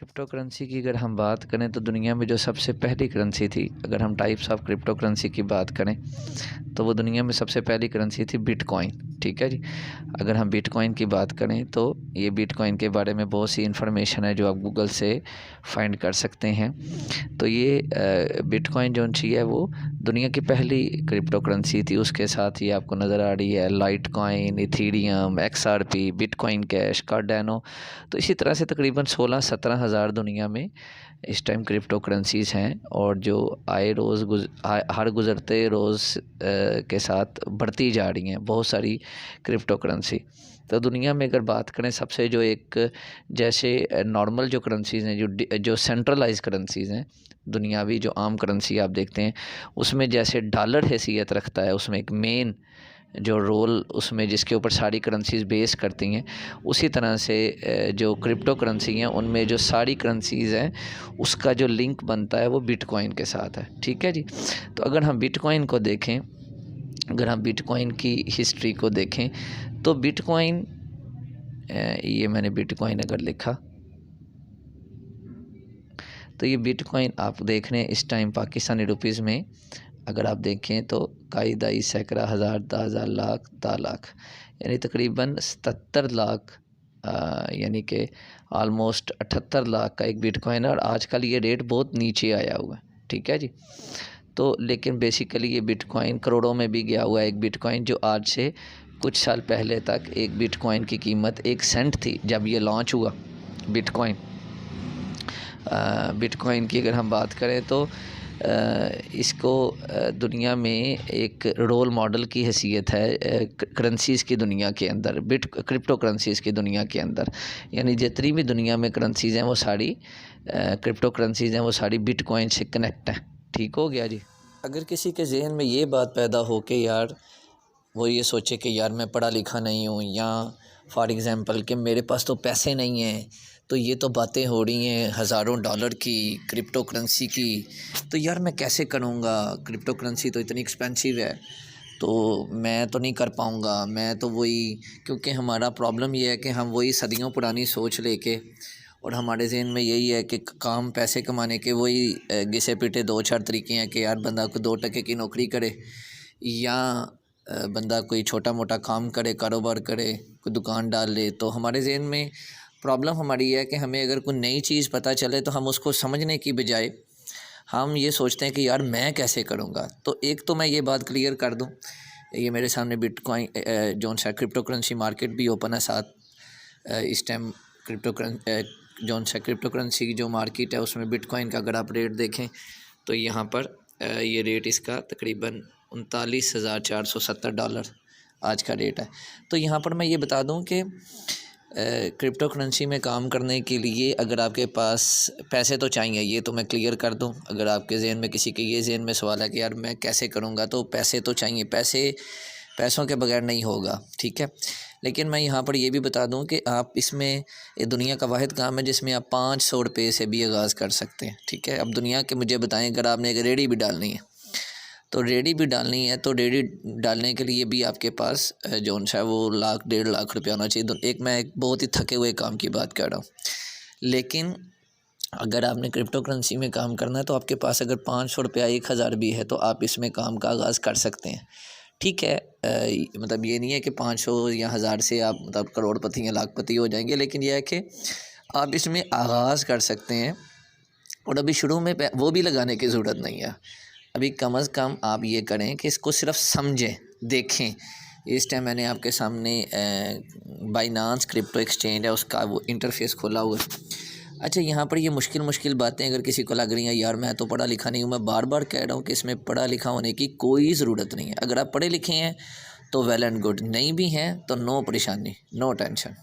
Crypto currency की अगर हम बात करें तो दुनिया में जो सबसे पहली करेंसी थी, अगर हम टाइप्स ऑफ क्रिप्टो करेंसी की बात करें तो वो दुनिया में सबसे पहली करेंसी थी बिटकॉइन। ठीक है जी। अगर हम बिटकॉइन की बात करें तो ये बिटकॉइन के बारे में बहुत सी इन्फॉर्मेशन है जो आप गूगल से फाइंड कर सकते हैं। तो ये बिटकॉइन जो सी है वो दुनिया की पहली क्रिप्टो करेंसी थी। उसके साथ ही आपको नज़र आ रही है light coin, Ethereum, XRP, bitcoin cash, Cardano. तो इसी तरह से तकरीबन 16-17 हज़ार दुनिया में इस टाइम क्रिप्टो करेंसीज़ हैं, और जो हर गुज़रते रोज़ के साथ बढ़ती जा रही हैं बहुत सारी क्रिप्टो करेंसी। तो दुनिया में अगर बात करें सबसे जो एक जैसे नॉर्मल जो करेंसीज़ हैं, जो सेंट्रलाइज करेंसीज़ हैं, दुनियावी जो आम करेंसी आप देखते हैं उसमें जैसे डॉलर हैसियत रखता है, उसमें एक मेन जो रोल उसमें जिसके ऊपर सारी करेंसीज़ बेस करती हैं, उसी तरह से जो क्रिप्टो करेंसी हैं उनमें जो सारी करेंसीज़ हैं उसका जो लिंक बनता है वो बिटकॉइन के साथ है। ठीक है जी। तो अगर हम बिटकॉइन को देखें, अगर हम बिटकॉइन की हिस्ट्री को देखें तो बिटकॉइन, ये मैंने बिटकॉइन अगर लिखा तो ये बिटकॉइन आप देख रहे हैं इस टाइम पाकिस्तानी रुपीज़ में अगर आप देखें तो काई दाई सैकड़ा हज़ार 10,000 लाख 10 लाख यानी तकरीबन 77 लाख, यानी कि आलमोस्ट 78 लाख का एक बिटकॉइन है। और आजकल ये रेट बहुत नीचे आया हुआ है। ठीक है जी। तो लेकिन बेसिकली ये बिटकॉइन करोड़ों में भी गया हुआ है। एक बिटकॉइन जो आज से कुछ साल पहले तक एक बिटकॉइन की कीमत 1 सेंट थी जब ये लॉन्च हुआ बिटकॉइन। बिटकॉइन की अगर हम बात करें तो इसको दुनिया में एक रोल मॉडल की हैसियत है करेंसीज़ की दुनिया के अंदर, क्रिप्टो करेंसीज़ की दुनिया के अंदर। यानी जितनी भी दुनिया में करेंसीज़ हैं वो सारी क्रिप्टो करेंसीज़ हैं वो सारी बिटकॉइन से कनेक्ट हैं। ठीक हो गया जी। अगर किसी के जहन में ये बात पैदा हो कि यार वो ये सोचे कि यार मैं पढ़ा लिखा नहीं हूँ, या फॉर एग्ज़ाम्पल कि मेरे पास तो पैसे नहीं हैं, तो ये तो बातें हो रही हैं हज़ारों डॉलर की क्रिप्टो करेंसी की, तो यार मैं कैसे करूँगा, क्रिप्टो करेंसी तो इतनी एक्सपेंसिव है, तो मैं तो नहीं कर पाऊँगा। मैं तो वही, क्योंकि हमारा प्रॉब्लम ये है कि हम वही सदियों पुरानी सोच लेके, और हमारे जहन में यही है कि काम पैसे कमाने के वही घिसे पिटे 2-4 तरीके हैं कि यार बंदा को 2 टके की नौकरी करे, या बंदा कोई छोटा मोटा काम करे, कारोबार करे, कोई दुकान डाल ले। तो हमारे जहन में प्रॉब्लम हमारी है कि हमें अगर कोई नई चीज़ पता चले तो हम उसको समझने की बजाय हम ये सोचते हैं कि यार मैं कैसे करूँगा। तो एक तो मैं ये बात क्लियर कर दूँ, ये मेरे सामने बिटकॉइन जो सा क्रिप्टो करेंसी मार्केट भी ओपन है साथ इस टाइम। क्रिप्टो करेंसी की जो मार्केट है उसमें बिटकॉइन का अगर आप रेट देखें तो यहाँ पर ये रेट इसका तकरीबन 39,470 डॉलर आज का रेट है। तो यहाँ पर मैं ये बता दूँ कि क्रिप्टो करेंसी में काम करने के लिए अगर आपके पास पैसे तो चाहिए, ये तो मैं क्लियर कर दूं। अगर आपके जहन में किसी के ये जहन में सवाल है कि यार मैं कैसे करूंगा, तो पैसे तो चाहिए, पैसों के बगैर नहीं होगा। ठीक है। लेकिन मैं यहाँ पर ये भी बता दूं कि आप इसमें, ये दुनिया का वाहिद काम है जिसमें आप 500 रुपये से भी आगाज़ कर सकते हैं। ठीक है। अब दुनिया के मुझे बताएं, अगर आपने एक रेडी भी डालनी है तो रेडी डालने के लिए भी आपके पास जो है वो 1-1.5 लाख रुपया होना चाहिए। मैं एक बहुत ही थके हुए काम की बात कर रहा हूँ। लेकिन अगर आपने क्रिप्टो करेंसी में काम करना है तो आपके पास अगर 500 रुपया 1,000 भी है तो आप इसमें काम का आगाज़ कर सकते हैं। ठीक है। मतलब ये नहीं है कि 500 या 1,000 से आप मतलब करोड़पति या लाखपति हो जाएंगे, लेकिन यह है कि आप इसमें आगाज़ कर सकते हैं। और अभी शुरू में वो भी लगाने की ज़रूरत नहीं है। अभी कम अज़ कम आप ये करें कि इसको सिर्फ समझें, देखें। इस टाइम मैंने आपके सामने बाइनांस क्रिप्टो एक्सचेंज है उसका वो इंटरफेस खोला हुआ है। अच्छा, यहाँ पर ये मुश्किल बातें अगर किसी को लग रही हैं यार मैं तो पढ़ा लिखा नहीं हूँ, मैं बार बार कह रहा हूँ कि इसमें पढ़ा लिखा होने की कोई ज़रूरत नहीं है। अगर आप पढ़े लिखे हैं तो वेल एंड गुड, नहीं भी हैं तो नो परेशानी, नो टेंशन।